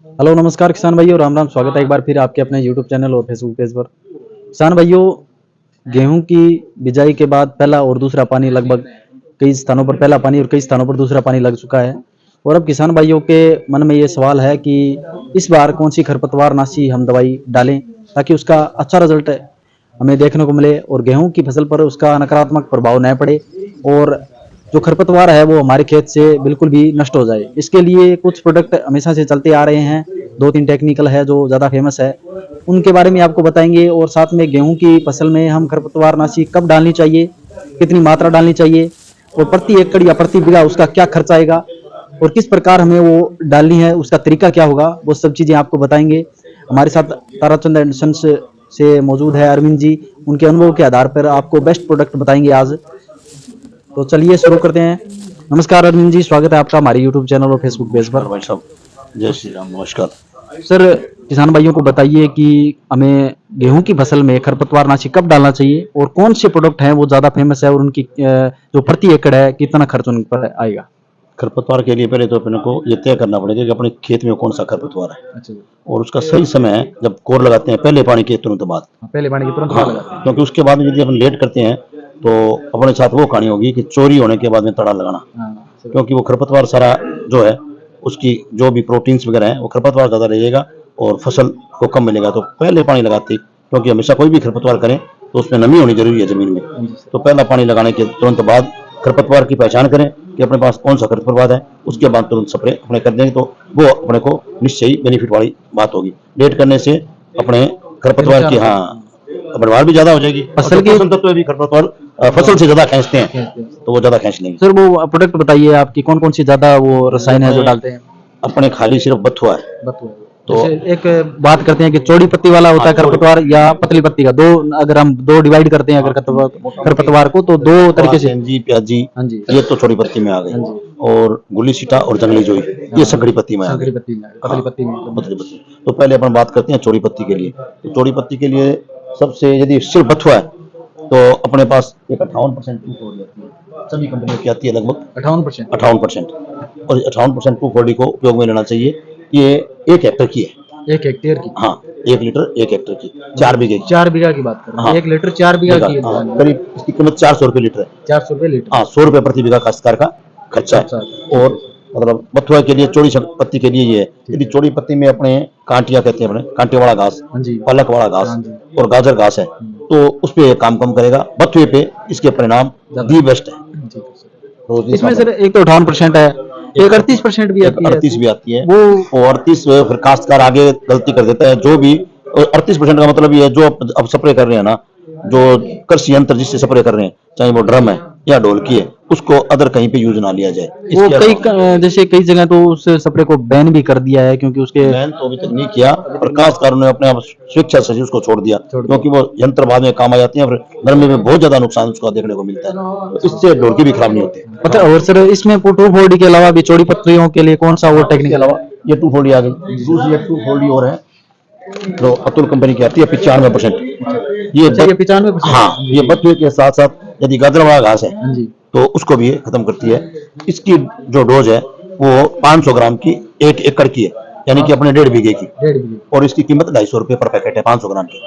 Hello नमस्कार किसान भाइयों, राम राम। स्वागत है एक बार फिर आपके अपने यूट्यूब चैनल और फेसबुक पेज पर। किसान भाइयों, गेहूं की बिजाई के बाद पहला और दूसरा पानी लगभग कई स्थानों पर पहला पानी और कई स्थानों पर दूसरा पानी लग चुका है। और अब किसान भाइयों के मन में ये सवाल है कि इस बार कौन सी खरपतवारनाशी हम दवाई डालें ताकि उसका अच्छा रिजल्ट हमें देखने को मिले और गेहूं की फसल पर उसका नकारात्मक प्रभाव न पड़े और जो खरपतवार है वो हमारे खेत से बिल्कुल भी नष्ट हो जाए। इसके लिए कुछ प्रोडक्ट हमेशा से चलते आ रहे हैं, दो तीन टेक्निकल है जो ज़्यादा फेमस है, उनके बारे में आपको बताएंगे। और साथ में गेहूं की फसल में हम खरपतवारनाशी कब डालनी चाहिए, कितनी मात्रा डालनी चाहिए और प्रति एकड़ या प्रति बीघा उसका क्या खर्च आएगा और किस प्रकार हमें वो डालनी है, उसका तरीका क्या होगा, वो सब चीज़ें आपको बताएंगे। हमारे साथ ताराचंद एंड सन्स से मौजूद है अरविंद जी, उनके अनुभव के आधार पर आपको बेस्ट प्रोडक्ट बताएंगे आज। तो चलिए शुरू करते हैं। नमस्कार अरविंद जी, स्वागत है आपका हमारे यूट्यूब चैनल और फेसबुक पेज पर। भाई साहब, जय श्री राम, नमस्कार। सर, किसान भाइयों को बताइए कि हमें गेहूं की फसल में खरपतवारनाशी कब डालना चाहिए और कौन से प्रोडक्ट हैं वो ज़्यादा फेमस है और उनकी जो प्रति एकड़ है कितना खर्च उन पर आएगा। खरपतवार के लिए पहले तो अपने को ये तय करना पड़ेगा कि अपने खेत में कौन सा खरपतवार है। अच्छा, और उसका सही समय है जब कोर लगाते हैं, पहले पानी के तुरंत बाद। पहले पानी की तुरंत हाँ, लगाते हैं। क्योंकि उसके बाद में यदि अपन लेट करते हैं तो अपने साथ वो कहानी होगी कि चोरी होने के बाद में तड़ा लगाना। क्योंकि वो खरपतवार सारा जो है उसकी जो भी प्रोटीन्स वगैरह है वो खरपतवार ज़्यादा रहेगा और फसल को कम मिलेगा। तो पहले पानी लगाते, क्योंकि हमेशा कोई भी खरपतवार करें तो उसमें नमी होनी जरूरी है ज़मीन में। तो पहला पानी लगाने के तुरंत बाद खरपतवार की पहचान करें कि अपने पास कौन सा खरपतवार है, उसके बाद तुरंत स्प्रे अपने कर देंगे तो वो अपने को निश्चय ही बेनिफिट वाली बात होगी। लेट करने से अपने खरपतवार की बढ़वार भी ज्यादा हो जाएगी। फसल की फसल तत्व भी खरपतवार फसल से ज्यादा खींचते हैं तो वो ज्यादा खींच लेंगे। सर, वो प्रोडक्ट बताइए आपकी कौन कौन सी ज़्यादा वो रसायन है जो डालते हैं। अपने खाली सिर्फ बथुआ है। तो एक बात करते हैं कि चौड़ी पत्ती वाला होता है खरपतवार या पतली पत्ती का, दो अगर हम दो डिवाइड करते हैं अगर खरपतवार को तो दो तरीके से। जी, प्याजी, हाँ जी, ये तो चौड़ी पत्ती में आ गई। और गुली सीटा और जंगली जोई ये संकड़ी पत्ती में आ गई। पतली पत्ती में। पतली पत्ती। तो पहले अपन बात करते हैं चौड़ी पत्ती के लिए। तो चौड़ी पत्ती के लिए सबसे यदि सिर्फ बथुआ है तो अपने पास एक 58% टू आती है, सभी कंपनियों की आती है लगभग 58%। और 58% टू को उपयोग में लेना चाहिए। ये 1 हेक्टेयर की है। 1 हेक्टेयर की? हाँ, 1 लीटर 1 हेक्टेयर की, 4 बीघे की। 4 बीघा की बात कर रहे हैं। 1 लीटर 4 बीघा की? करीब इसकी कीमत 400 रुपये लीटर है। 400 रुपये लीटर? हाँ, 100 रुपये प्रति बीघा काश्तकार का खर्चा है। और मतलब बथुआ के लिए चौड़ी पत्ती के लिए ये है। यदि चौड़ी पत्ती में अपने कांटिया कहते हैं, अपने कांटे वाला घास, पालक वाला घास और गाजर घास है तो उस पे काम कम करेगा। बथुए पे इसके परिणाम दी बेस्ट है। इसमें सर एक तो 58% है, एक 38% भी आती है। 38 भी आती है वो 38 फिर काश्तकार आगे गलती कर देता है। जो भी 38% का मतलब ये है, जो अब स्प्रे कर रहे हैं ना, जो कृषि यंत्र जिससे स्प्रे कर रहे हैं, चाहे वो ड्रम है या ढोलकी है, उसको अदर कहीं पे यूज ना लिया जाए। वो जैसे कई जगह तो उस स्प्रे को बैन भी कर दिया है क्योंकि उसके बैन तो अभी तक नहीं किया और काश्तकारों ने अपने आप स्वेच्छा से उसको छोड़ दिया क्योंकि वो यंत्र बाद में काम आ जाते हैं। फिर गर्मी में बहुत ज्यादा नुकसान उसका देखने को मिलता है, तो इससे ढोलकी भी खराब नहीं होती। अच्छा, और सर इसमें 240 के अलावा भी चौड़ी पत्तियों के लिए कौन सा वो टेक्निक के अलावा ये 240 आ गई। दूसरी 240 और है जो अतुल कंपनी की आती है 95%। ये 95%? हाँ, ये बथुए के साथ साथ यदि गाजर वाला घास है तो उसको भी खत्म करती है। इसकी जो डोज है वो 500 ग्राम की 1 एकड़ की है, यानी कि अपने 1.5 बीघे की। और इसकी कीमत 250 रुपये पर पैकेट है 500 ग्राम की।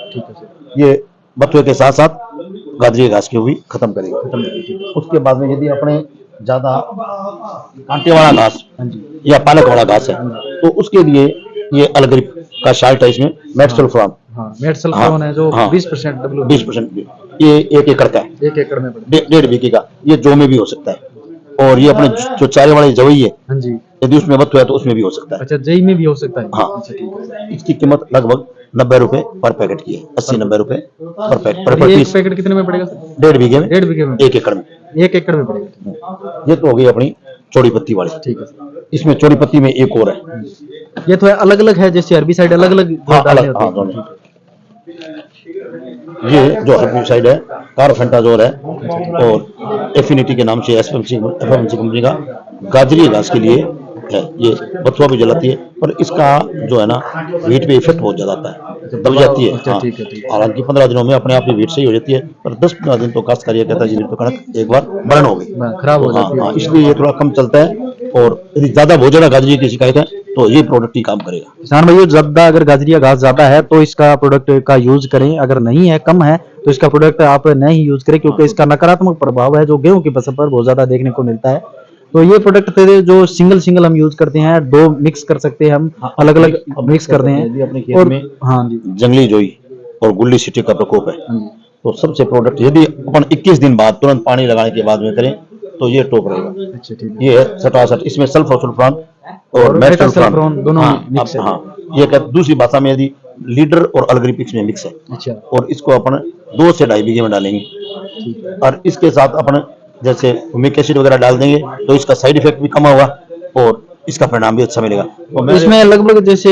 ये बथुए के साथ साथ गाजरी घास की भी खत्म करेगी। उसके बाद में यदि अपने ज्यादा कांटे वाला घास या पालक वाला घास है तो उसके लिए ये अलग्रिप का शाल्ट है, इसमें मेटसल्फोन है जो 20% ये 1 एकड़ का है। 1 एकड़ में 1.5 बीघे का। ये जो में भी हो सकता है। और ये अपने जो चारे वाली जवई है, यदि उसमें बथुआ है तो उसमें भी हो सकता है। अच्छा, जई में भी हो सकता है? हाँ। इसकी कीमत लगभग 90 रुपए पर पैकेट की है, 80-90 रुपए पर पैकेट कितने में पड़ेगा? 1.5 बीघे में, 1.5 बीघे में, 1 एकड़ में। 1 एकड़ में पड़ेगा। ये तो हो गई अपनी चौड़ी पत्ती वाली। ठीक है। इसमें चौड़ी पत्ती में एक और है, ये तो अलग अलग है, जैसे अरबी साइड अलग अलग दोनों। ये जो हर्बिसाइड है कार्बोफेंटाजोल है और एफिनिटी के नाम से एफएमसी कंपनी का गाजरी घास के लिए है। ये बथुआ भी जलाती है पर इसका जो है ना हीट पे इफेक्ट बहुत ज्यादा आता है। दब जाती है। अच्छा, हाँ। ठीक है, ठीक है। हालांकि 15 दिनों में अपने आप ही वेट सही हो जाती है, पर 10-15 दिन तो काश्तकारी कहता है जी मेरी तो कणक एक बार बर्न हो गई, खराब हो तो हाँ जाती है। हाँ, इसलिए ये थोड़ा कम चलता है। और यदि ज्यादा बहुत ज्यादा गाजरी की शिकायत है तो ये प्रोडक्ट ही काम करेगा। किसान भाइयों, ज्यादा अगर गाजर या घास ज्यादा है तो इसका प्रोडक्ट का यूज करें, अगर नहीं है, कम है, तो इसका प्रोडक्ट आप नहीं यूज करें, क्योंकि इसका नकारात्मक प्रभाव है जो गेहूं की फसल पर बहुत ज्यादा देखने को मिलता है। तो ये प्रोडक्ट जो सिंगल सिंगल हम यूज करते हैं, दो मिक्स कर सकते हैं, हम अलग अलग मिक्स करते यदि अपने हैं। खेत और में हाँ जी, जंगली जोई और गुल्ली सिटी का प्रकोप है, हाँ जी, तो सबसे प्रोडक्ट यदि अपन 21 दिन बाद तुरंत पानी लगाने के बाद में करें तो ये टॉप रहेगा। अच्छा, ठीक है। ये है सटासट, इसमें सल्फर सल्फ्रान और मेटासल्फ्रॉन दोनों हाँ, मिक्स है। हाँ, ये दूसरी भाषा में यदि लीडर और अल्ग्रिपिक्स में मिक्स है, अच्छा, और इसको अपन 2 से 2.5 बीघे में डालेंगे। ठीक है। और इसके साथ अपन जैसे हुमिक एसिड वगैरह डाल देंगे तो इसका साइड इफेक्ट भी कम होगा और इसका परिणाम भी अच्छा मिलेगा। तो इसमें लगभग जैसे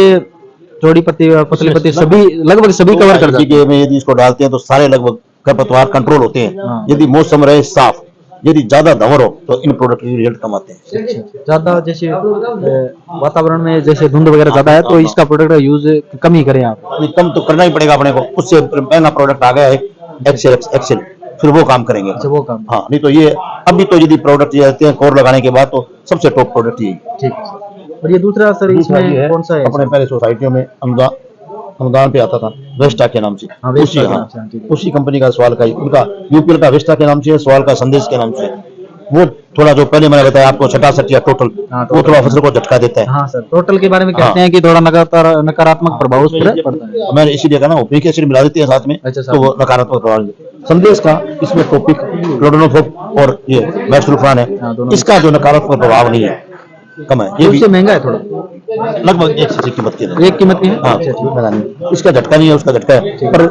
चौड़ी पत्ती और पतली पत्ती सभी लगभग सभी कवर कर जाते हैं। बीघे में यदि इसको डालते हैं तो सारे लगभग खरपतवार कंट्रोल होते हैं। हाँ। यदि मौसम रहे साफ, यदि ज्यादा धंवर हो तो इन प्रोडक्ट के रिजल्ट कम आते हैं। ज्यादा जैसे वातावरण में जैसे धुंध वगैरह ज्यादा है तो इसका प्रोडक्ट का यूज कम ही करें आप। नहीं, कम तो करना ही पड़ेगा अपने को। उससे महंगा प्रोडक्ट आ गया है एक्सेल, फिर वो काम करेंगे। अच्छा, वो काम। हाँ, नहीं तो ये अभी तो यदि प्रोडक्ट ये आते हैं कोर लगाने के बाद तो सबसे टॉप प्रोडक्ट यही। ठीक है। और ये दूसरा सर दूसरा ये इसमें है, कौन सा है? अपने पहले सोसाइटियों में अनुदान पे आता था वेस्टा के नाम से। हाँ, वेस्टा उसी के हाँ नाम से, हाँ, ठीक है। उसी कंपनी का सवाल का उनका यूपीएल का वेस्टा के नाम से है, सवाल का संदेश के नाम से है। वो थोड़ा जो पहले मैंने बताया आपको छटासठ या टोटल, हाँ, वो टोटल। थोड़ा फसल को झटका देता है। हाँ सर, टोटल के बारे में कहते हाँ। हैं कि थोड़ा नकारात्मक प्रभाव उस पर पड़ता है। मैंने इसीलिए कहा ना, हुमिक एसिड मिला देते हैं साथ में, अच्छा, तो वो नकारात्मक प्रभाव। संदेश का इसमें टॉपिक क्लोरोनोफोप और ये मेट्रोफान हाँ, है, दोनों। इसका जो नकारात्मक प्रभाव नहीं है, कम है। ये भी उससे महंगा है थोड़ा, लगभग एक से कीमत के एक कीमत की है। हाँ, अच्छा, ठीक है। पता नहीं, इसका झटका नहीं है, उसका झटका है, पर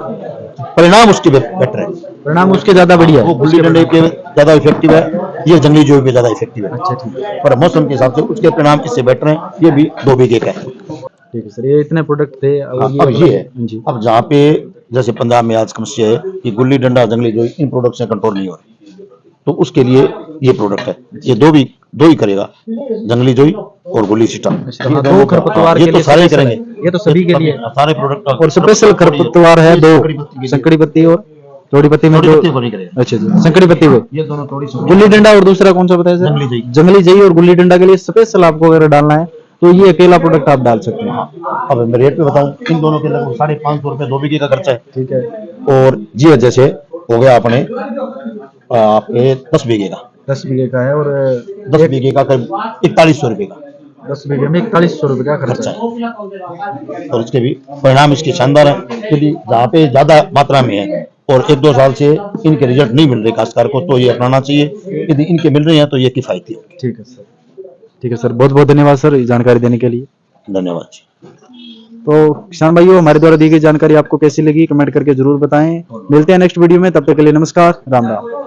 परिणाम उसके बेटर है। परिणाम उसके ज्यादा बढ़िया है। वो गुल्ली डंडे पे ज्यादा इफेक्टिव है, ये जंगली जोई पे ज्यादा इफेक्टिव है। अच्छा, ठीक है। पर मौसम के हिसाब से उसके परिणाम इससे बेटर हैं। ये भी 2 बीघे का है। ठीक है सर, ये इतने प्रोडक्ट थे। हाँ, अब ये है, जी, अब जहाँ पे जैसे पंजाब में आज समस्या है कि गुल्ली डंडा जंगली जोई इन प्रोडक्ट से कंट्रोल नहीं हो रही, तो उसके लिए ये प्रोडक्ट है। ये दो ही करेगा, जंगली जोई और गुल्ली सिटा। हाँ, दो खरपतवार ये के तो लिए सारे ही स्पेशल करेंगे, है। ये तो सभी के लिए है। सारे प्रोडक्ट। और स्पेशल खरपतवार है दो, संकड़ी पत्ती और चौड़ी पत्ती में जो। को नहीं करेगा। अच्छा जी, संकड़ी पत्ती को। ये दोनों थोड़ी सी गुल्ली डंडा और दूसरा कौन सा बताया सर? जंगली जई। जंगली जई और गुल्ली डंडा के लिए स्पेशल आपको अगर डालना है तो ये अकेला प्रोडक्ट आप डाल सकते हैं। अब मैं रेट पे बताऊं, इन दोनों के लगभग 550 रुपए 2 बीघे का खर्चा है। ठीक है। और ये जैसे हो गया अपने आपके 10 बीघे का, 10 बीघे का है और 10 बीघे का करीब 4100 रुपए का 10 बीघे में 4100 रुपए का खर्चा खर्चा है। है। और इसके भी परिणाम इसके शानदार है। यदि जहाँ पे ज्यादा मात्रा में है और 1-2 साल से इनके रिजल्ट नहीं मिल रहे काश्तकार को, तो ये अपनाना चाहिए। यदि इनके मिल रहे हैं तो ये किफायती है। ठीक है सर, ठीक है सर, बहुत बहुत धन्यवाद सर ये जानकारी देने के लिए। धन्यवाद जी। तो किसान भाइयों, हमारे द्वारा दी गई जानकारी आपको कैसी लगी कमेंट करके जरूर बताएं। मिलते हैं नेक्स्ट वीडियो में, तब तक के लिए नमस्कार, राम राम।